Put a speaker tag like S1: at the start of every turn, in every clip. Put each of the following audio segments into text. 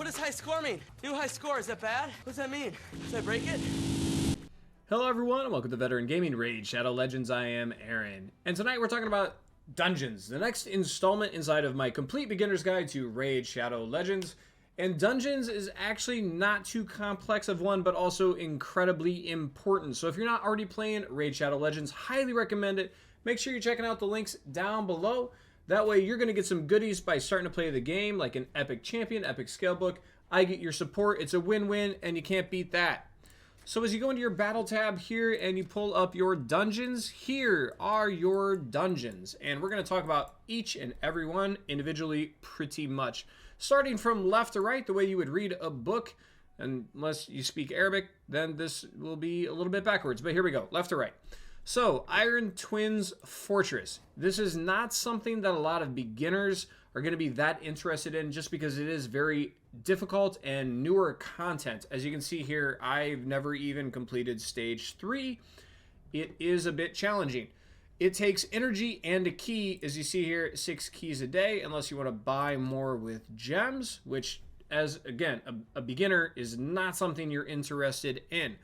S1: What does high score mean? New high score, is that bad? What does that mean? Did I break it?
S2: Hello everyone, and welcome to Veteran Gaming Raid Shadow Legends. I am Aaron, and tonight we're talking about Dungeons, the next installment inside of my complete beginner's guide to Raid Shadow Legends. And Dungeons is actually not too complex of one, but also incredibly important. So if you're not already playing Raid Shadow Legends, highly recommend it. Make sure you're checking out the links down below. That way you're going to get some goodies by starting to play the game, like an epic champion, epic scalebook. I get your support. It's a win-win, and you can't beat that. So as you go into your battle tab here and you pull up your dungeons, here are your dungeons. And we're going to talk about each and every one individually pretty much. Starting from left to right, the way you would read a book, unless you speak Arabic, then this will be a little bit backwards. But here we go, left to right. So, Iron Twins Fortress. This is not something that a lot of beginners are going to be that interested in just because it is very difficult and newer content. As you can see here, I've never even completed stage 3. It is a bit challenging. It takes energy and a key, as you see here, 6 keys a day, unless you want to buy more with gems, which, as again, a beginner is not something you're interested in.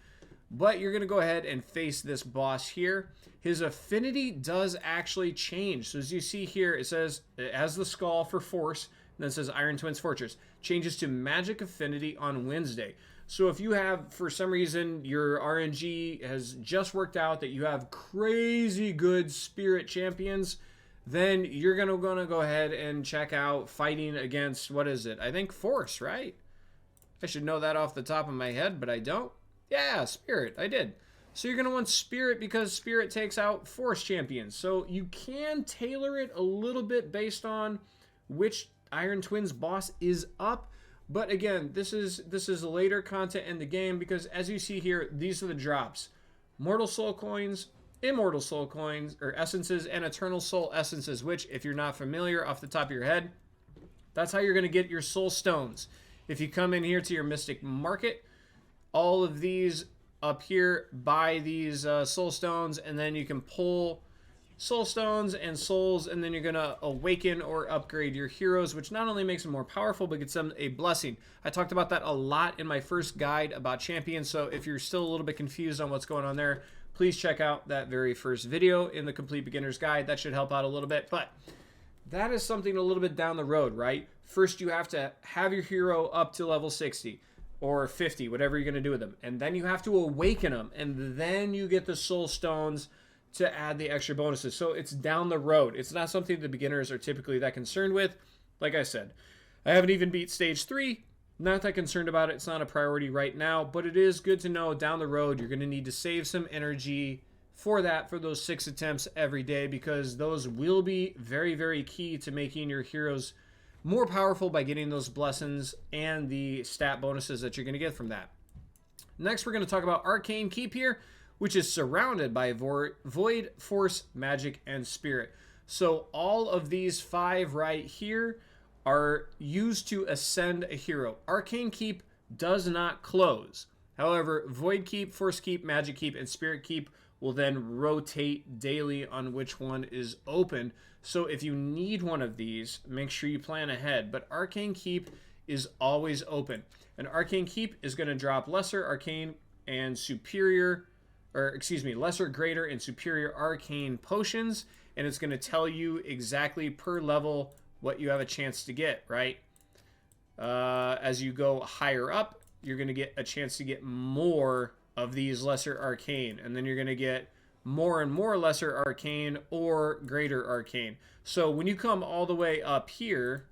S2: But you're going to go ahead and face this boss here. His affinity does actually change. So as you see here, it says, it has the skull for force, and then it says Iron Twins Fortress. Changes to magic affinity on Wednesday. So if you have, for some reason, your RNG has just worked out that you have crazy good spirit champions, then you're going to go ahead and check out fighting against, what is it? I think force, right? I should know that off the top of my head, but I don't. Yeah, Spirit, I did. So you're going to want Spirit because Spirit takes out Force champions. So you can tailor it a little bit based on which Iron Twins boss is up. But again, this is later content in the game because as you see here, these are the drops. Mortal Soul Coins, Immortal Soul Coins, or Essences, and Eternal Soul Essences, which, if you're not familiar off the top of your head, that's how you're going to get your Soul Stones. If you come in here to your Mystic Market, all of these up here, buy these soul stones, and then you can pull soul stones and souls, and then you're going to awaken or upgrade your heroes, which not only makes them more powerful, but gets them a blessing. I talked about that a lot in my first guide about champions, so if you're still a little bit confused on what's going on there, please check out that very first video in the Complete Beginner's Guide. That should help out a little bit, but that is something a little bit down the road, right? First, you have to have your hero up to level 60. Or 50, whatever you're going to do with them. And then you have to awaken them. And then you get the soul stones to add the extra bonuses. So it's down the road. It's not something the beginners are typically that concerned with. Like I said, I haven't even beat stage 3. Not that concerned about it. It's not a priority right now. But it is good to know down the road you're going to need to save some energy for that, for those 6 attempts every day. Because those will be very, very key to making your heroes more powerful by getting those blessings and the stat bonuses that you're going to get from that. Next, we're going to talk about Arcane Keep here, which is surrounded by Void, Force, Magic, and Spirit. So all of these 5 right here are used to ascend a hero. Arcane Keep does not close. However, Void Keep, Force Keep, Magic Keep, and Spirit Keep will then rotate daily on which one is open. So if you need one of these, make sure you plan ahead. But Arcane Keep is always open. And Arcane Keep is going to drop lesser, arcane, and superior, or excuse me, lesser, greater, and superior arcane potions. And it's going to tell you exactly per level what you have a chance to get, right? As you go higher up, you're going to get a chance to get more of these lesser arcane, and then you're going to get more and more lesser arcane or greater arcane. So when you come all the way up here,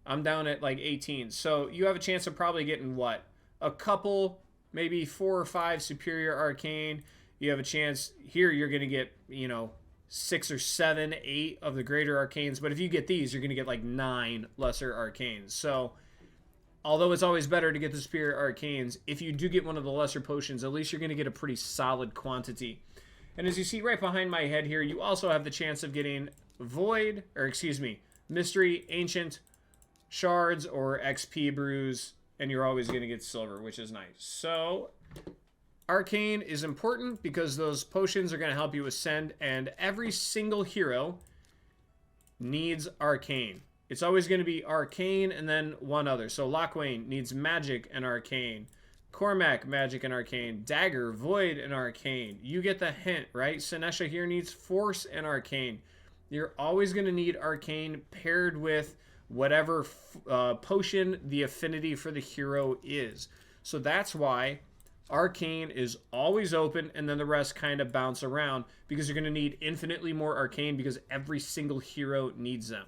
S2: I'm down at like 18. So you have a chance of probably getting what? A couple, maybe 4 or 5 superior arcane. You have a chance here, you're going to get, 6 or 7, 8 of the greater arcanes. But if you get these, you're going to get like 9 lesser arcanes. So although it's always better to get the superior arcanes, if you do get one of the lesser potions, at least you're going to get a pretty solid quantity. And as you see right behind my head here, you also have the chance of getting Mystery, Ancient, Shards, or XP Brews, and you're always going to get Silver, which is nice. So Arcane is important because those potions are going to help you ascend, and every single hero needs Arcane. it's always going to be arcane and then one other. So Lockwain needs magic and arcane. Cormac, magic and arcane. Dagger, void and arcane. You get the hint, right? Sinesha here needs force and arcane. You're always going to need arcane paired with whatever potion the affinity for the hero is. So that's why arcane is always open, and then the rest kind of bounce around, because you're going to need infinitely more arcane because every single hero needs them.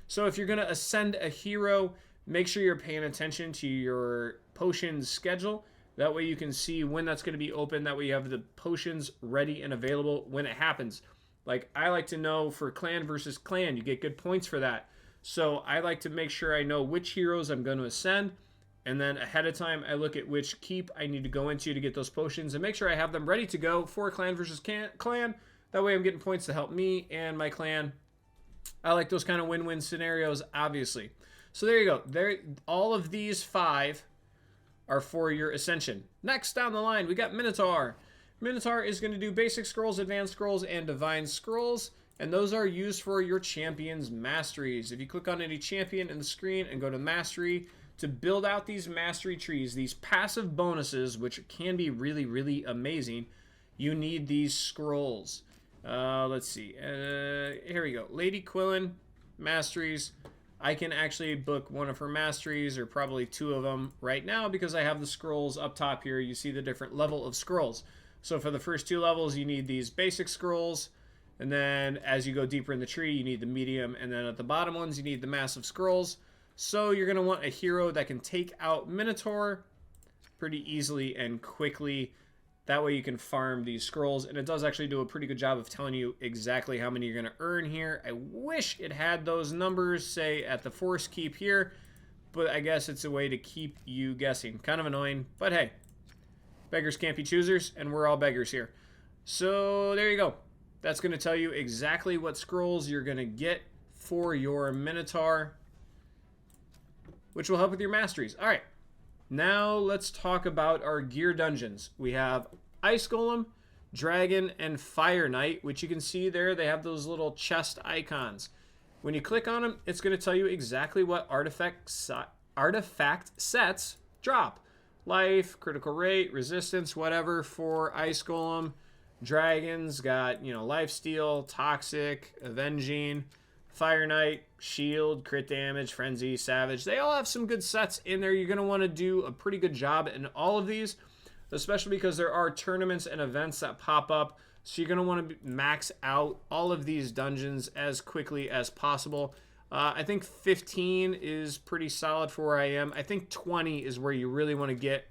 S2: So if you're going to ascend a hero, make sure you're paying attention to your potions schedule. That way you can see when that's going to be open. That way you have the potions ready and available when it happens. Like, I like to know for clan versus clan, you get good points for that. So I like to make sure I know which heroes I'm going to ascend, and then ahead of time I look at which keep I need to go into to get those potions and make sure I have them ready to go for clan versus clan. That way I'm getting points to help me and my clan. I like those kind of win-win scenarios, obviously. So there you go. All of these 5 are for your ascension. Next down the line, we got Minotaur. Minotaur is going to do basic scrolls, advanced scrolls, and divine scrolls, and those are used for your champion's masteries. If you click on any champion in the screen and go to mastery, to build out these mastery trees, these passive bonuses, which can be really, really amazing, you need these scrolls. Let's see. Here we go. Lady Quillen, masteries. I can actually book one of her masteries, or probably 2 of them right now, because I have the scrolls up top here. You see the different level of scrolls. So for the first 2 levels, you need these basic scrolls. And then as you go deeper in the tree, you need the medium. And then at the bottom ones, you need the massive scrolls. So you're going to want a hero that can take out Minotaur pretty easily and quickly. That way you can farm these scrolls. And it does actually do a pretty good job of telling you exactly how many you're going to earn here. I wish it had those numbers, say, at the Forest Keep here. But I guess it's a way to keep you guessing. Kind of annoying, but hey. Beggars can't be choosers, and we're all beggars here. So there you go. That's going to tell you exactly what scrolls you're going to get for your Minotaur, which will help with your masteries. All right, now let's talk about our gear dungeons. We have Ice Golem, Dragon, and Fire Knight, which you can see there. They have those little chest icons. When you click on them, it's going to tell you exactly what artifact sets drop. Life, critical rate, resistance, whatever for Ice Golem. Dragons got, lifesteal, toxic, avenging. Fire Knight, shield, crit damage, frenzy, savage. They all have some good sets in there. You're going to want to do a pretty good job in all of these, especially because there are tournaments and events that pop up. So you're going to want to max out all of these dungeons as quickly as possible. I think 15 is pretty solid for where I am. I think 20 is where you really want to get.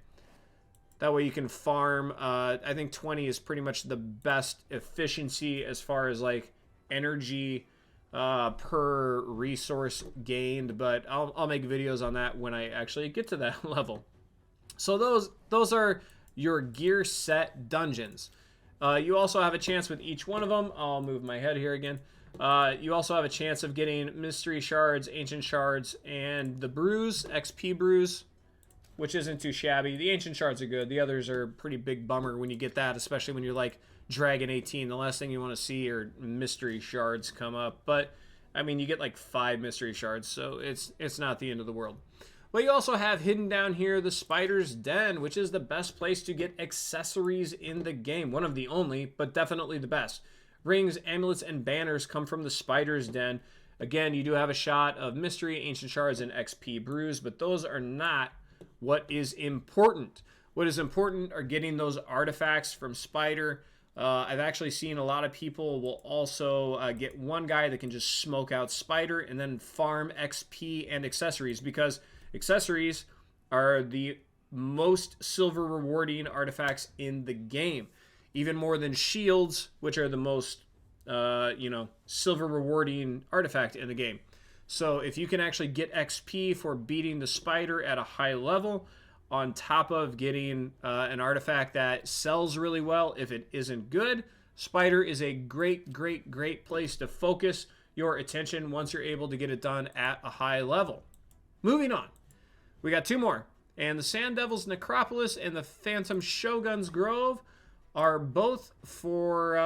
S2: That way you can farm. I think 20 is pretty much the best efficiency as far as like energy per resource gained. But I'll make videos on that when I actually get to that level. So those are your gear set dungeons. You also have a chance with each one of them. I'll move my head here again. You also have a chance of getting mystery shards, ancient shards, and the brews, XP brews, which isn't too shabby. The ancient shards are good. The others are a pretty big bummer when you get that, especially when you're like Dragon 18. The last thing you want to see are mystery shards come up. But, I mean, you get like 5 mystery shards, so it's not the end of the world. But you also have hidden down here the Spider's Den, which is the best place to get accessories in the game. One of the only, but definitely the best. Rings, amulets, and banners come from the Spider's Den. Again, you do have a shot of mystery, ancient shards, and XP brews, but those are not what is important. What is important are getting those artifacts from Spider. I've actually seen a lot of people will also get one guy that can just smoke out Spider and then farm XP and accessories, because accessories are the most silver rewarding artifacts in the game. Even more than shields, which are the most, silver rewarding artifact in the game. So if you can actually get XP for beating the Spider at a high level, on top of getting an artifact that sells really well, if it isn't good, Spider is a great, great, great place to focus your attention once you're able to get it done at a high level. Moving on, we got 2 more. And the Sand Devil's Necropolis and the Phantom Shogun's Grove are both for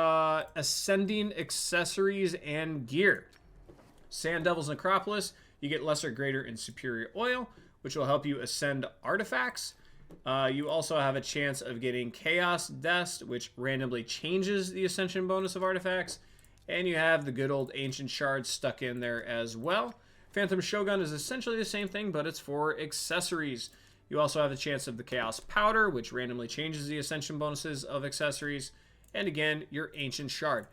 S2: ascending accessories and gear. Sand Devil's Necropolis, You get lesser, greater, and superior oil, which will help you ascend artifacts. You also have a chance of getting Chaos Dust, which randomly changes the ascension bonus of artifacts. And you have the good old Ancient Shards stuck in there as well. Phantom Shogun is essentially the same thing, but it's for accessories. You also have the chance of the Chaos Powder, which randomly changes the ascension bonuses of accessories. And again, your Ancient Shard.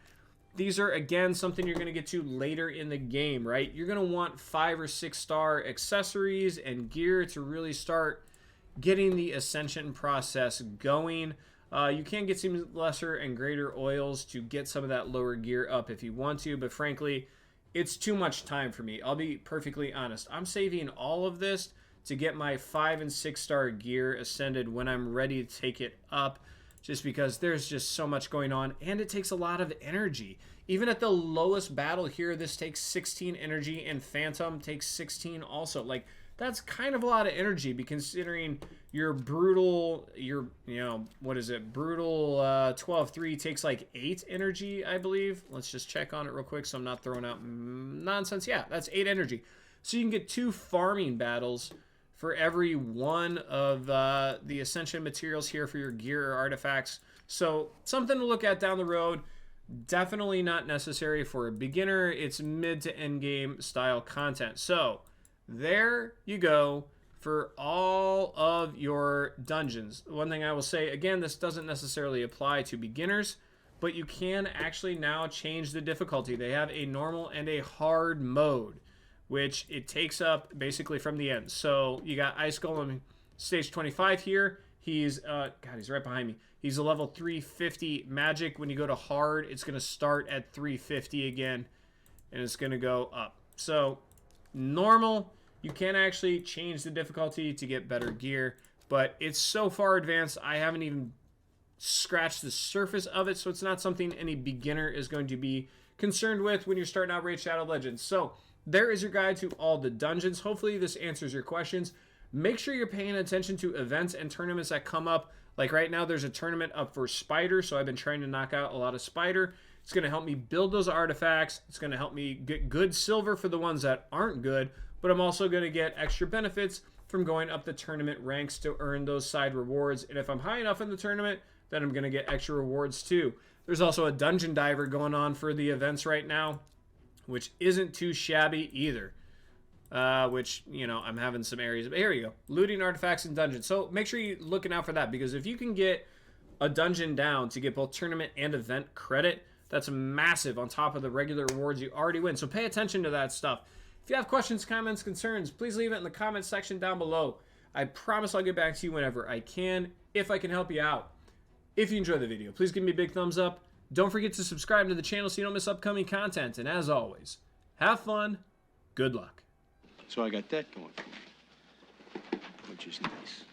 S2: These are, again, something you're going to get to later in the game, right? You're going to want 5 or 6 star accessories and gear to really start getting the ascension process going. You can get some lesser and greater oils to get some of that lower gear up if you want to, but frankly, it's too much time for me. I'll be perfectly honest. I'm saving all of this to get my 5 and 6 star gear ascended when I'm ready to take it up, just because there's just so much going on and it takes a lot of energy. Even at the lowest battle here, this takes 16 energy, and Phantom takes 16 also. Like, that's kind of a lot of energy, considering your brutal, what is it? Brutal 12-3 takes like 8 energy, I believe. Let's just check on it real quick so I'm not throwing out nonsense. Yeah, that's 8 energy. So you can get 2 farming battles for every one of the ascension materials here for your gear or artifacts. So something to look at down the road. Definitely not necessary for a beginner. It's mid to end game style content. So there you go for all of your dungeons. One thing I will say, again, this doesn't necessarily apply to beginners, but you can actually now change the difficulty. They have a normal and a hard mode, which it takes up basically from the end. So you got Ice Golem stage 25 here. He's, God, he's right behind me. He's a level 350 magic. When you go to hard, it's going to start at 350 again, and it's going to go up. So normal, you can actually change the difficulty to get better gear, but it's so far advanced, I haven't even scratched the surface of it, so it's not something any beginner is going to be concerned with when you're starting out Raid Shadow Legends. So there is your guide to all the dungeons. Hopefully this answers your questions. Make sure you're paying attention to events and tournaments that come up. Like right now, there's a tournament up for Spider, so I've been trying to knock out a lot of Spider. It's going to help me build those artifacts. It's going to help me get good silver for the ones that aren't good, but I'm also going to get extra benefits from going up the tournament ranks to earn those side rewards. And if I'm high enough in the tournament, then I'm going to get extra rewards too. There's also a dungeon diver going on for the events right now, which isn't too shabby either. Which, I'm having some areas. But here we go. Looting artifacts and dungeons. So make sure you're looking out for that, because if you can get a dungeon down to get both tournament and event credit, that's massive on top of the regular rewards you already win. So pay attention to that stuff. If you have questions, comments, concerns, please leave it in the comments section down below. I promise I'll get back to you whenever I can, if I can help you out. If you enjoyed the video, please give me a big thumbs up. Don't forget to subscribe to the channel so you don't miss upcoming content. And as always, have fun. Good luck.
S3: So I got that going for me, which is nice.